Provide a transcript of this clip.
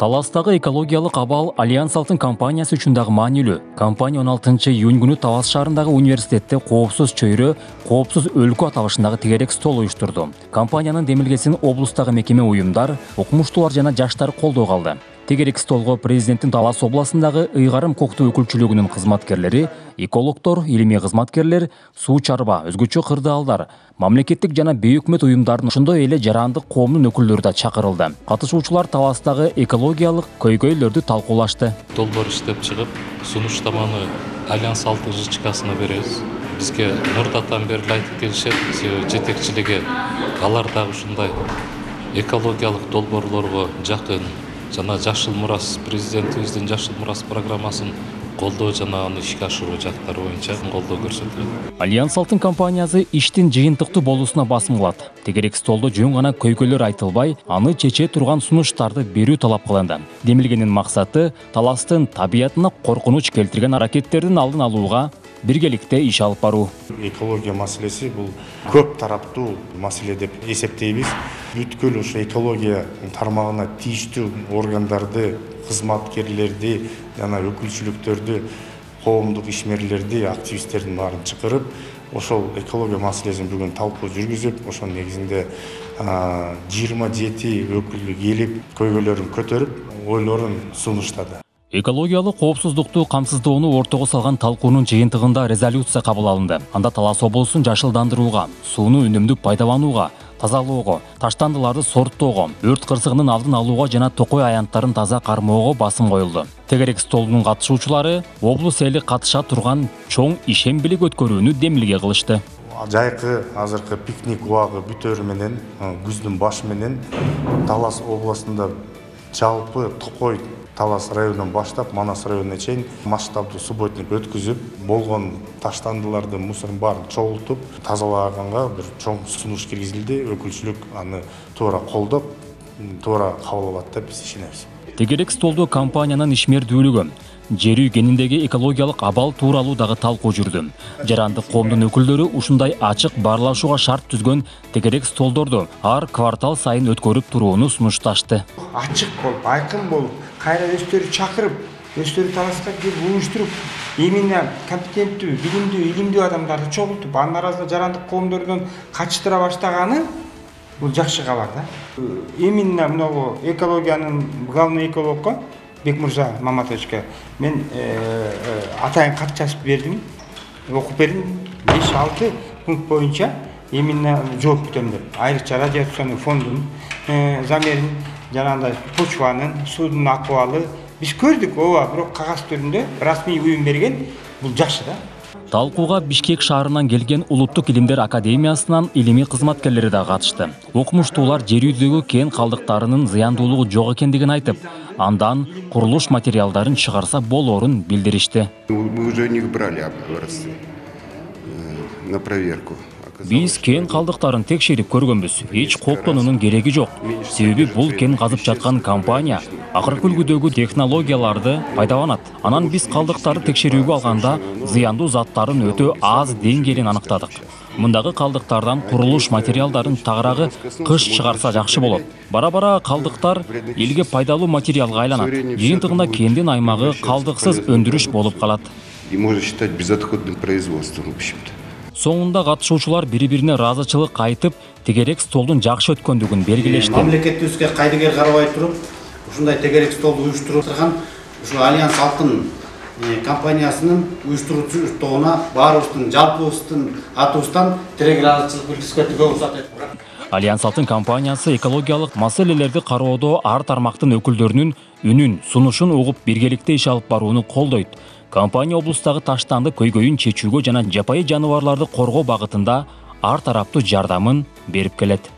Таластагы экологиялык абал Альянс Алтын компаниясы үчүн дагы маанилүү. Компания 16 июнь күнү Талас шаарындагы университетте коопсуз чөйрө, коопсуз өлкө аталышындагы тегерек стол уюштурду. Компаниянын демилгесин облустагы мекеме уюмдар, окумуштуулар жана жаштар колдоого алды. Тегерек столго президенттин Талас областындагы ыйгарым коктуу өкүлчүлүгүнүн кызматкерлери, экологдор, илимий кызматкерлер, суу чарба, өзгөчө кырдаалдар, мамлекеттик жана бейөкмөт уюмдардын ошондой эле жарандык коомдун өкүлдөрү да чакырылды. Катышуучулар Таластагы экологиялык көйгөйлөрдү талкуулашты. Долбоор иштеп чыгып, сунуштаманы Альянс Алтын ЖЧКсына беребиз. Бизге мурдатан бери айтып келишет, жетекчилиги алар дагы ушундай экологиялык долбоорлорго жакын жана жашыл мурас, президентибиздин жашыл мурас программасын колдоо жана аны ишке ашыруу жактары боюнча колдоо көрсөтүлөт. Альянс Алтын компаниясы иштин жыйынтыктуу болуусуна басым кылат. Тегерек столдо жөн гана көйгөйлөр айтылбай, аны чече турган сунуштарды берүү талап кылынды. Демилгенин максаты Таластын табиятына коркунуч келтирген аракеттердин алдын алууга биргеликте иш алып баруу. Экология маселеси бул көп тараптуу маселе деп эсептейбиз. Бүткүл ушу экология тармагына тийиштүү органдарды, кызматкерлерди жана өкүлчүлүктөрдү, коомдук ишмерлерди, активисттердин баарын чакырып, ошол экология маселесин бүгүн талкуу жүргүзүп, ошонун негизинде 27 өкүл келип, көйгөйлөрүн көтөрүп, ойлорун сунуштады. Экологиялык коопсуздукту камсыздоону ортого салган талкуунун жыйынтыгында резолюция кабыл алынды. Анда Талас облусун жашылдандырууга, сууну үнөмдүү пайдаланууга, тазалоого, таштандыларды сорттоого, өрт кырсыгынын алдын алууга жана токой аянттарын таза кармоого басым коюлду. Тегерек столдун катышуучулары облус эли катыша турган чоң ишембилик өткөрүүнү демилге кылышты. Жайкы азыркы пикник убагы бүтөрү менен, күздүн башы менен Талас областында жалпы Токой Талас районунан баштап Манас районуна чейин масштабдуу субботник өткүзүп, болгон таштандыларды, мусордун баарын чогултуп, тазалаганга бир чоң сунуш киргизилди. Өкүлчүлүк аны туура колдоп, туура кабыл алат деп биз ишенебиз. Тегерек столдо компаниянын ишмердүүлүгү, жер үй кениндеги экологиялык абал тууралуу дагы талкуу жүрдү. Жарандык коомдун өкүлдөрү ушундай ачык баарлашууга шарт түзгөн тегерек столдорду ар квартал сайын өткөрүп турууну сунушташты. Ачык болуп, айкын болуп, кайра өздөрү чакырып, өздөрү Таласка келип уюштуруп, именно компетенттүү, илимдүү адамдарды чогултуп, анын арасында жарандык коомдордон качтыра баштаганы бул жакшы кабар да. Именно мынагу экологиянын главный экологко Бекмурза Маматовичке мен атайын кат жазып бердим, окуп бердим. 5-6 пункт боюнча именно жооп күтөм деп. Айрыкча радиационный фондун замерин, жанагындай почванын, суунун акыбалы биз көрдүк, ооба, бирок кагаз түрүндө расмий уюм берген, бул жакшы да. Талкууга Бишкек шаарынан келген Улуттук илимдер академиясынан илимий кызматкерлери да катышты. Окумуштуулар жер үйдөгү кен калдыктарынын зыяндуулугу жок экендигин айтып, андан курулуш материалдарын чыгарса болоорун билдиришти. Мы уже не брали образцы на проверку. Биз кен калдыктарын текшерип көргөнбүз. Эч коптонуунун кереги жок. Себеби бул кен казып жаткан компания акыркы үлгүдөгү технологияларды пайдаланат. Анан биз калдыктарды текшерүүгө алганда зыяндуу заттарын өтө аз деңгээлин аныктадык. Мындагы калдыктардан курулуш материалдарын тагыраагы кыш чыгарса жакшы болот. Бара-бара калдыктар элге пайдалуу материалга айланат. Жыйынтыгында кендин аймагы калдыксыз өндүрүш болуп калат. И можно считать безотходным производством, в общем-то. Соңунда катышуучулар бири-бирине ыраазычылык айтып, тегерек столдун жакшы өткөндүгүн белгилешти. Мамлекетибизге кайдыгер карабай туруп, ушундай тегерек столду уюштуруп турган ушу Альянс Алтын компаниясынын уюштуруучусуна баарыбыздын жалпыбыздын атыбыздан тиреги ыраазычылык билдирүүгө уруксат этип. Альянс Алтын компаниясы экологиялык маселелерди кароодо ар тармактын өкүлдөрүнүн үнүн, сунушун угуп биргеликте иш алып барууну колдойт. Компания облустагы таштанды көйгөйүн чечүүгө жана жапайы жаныбарларды коргоо багытында ар тараптуу жардамын берип келет.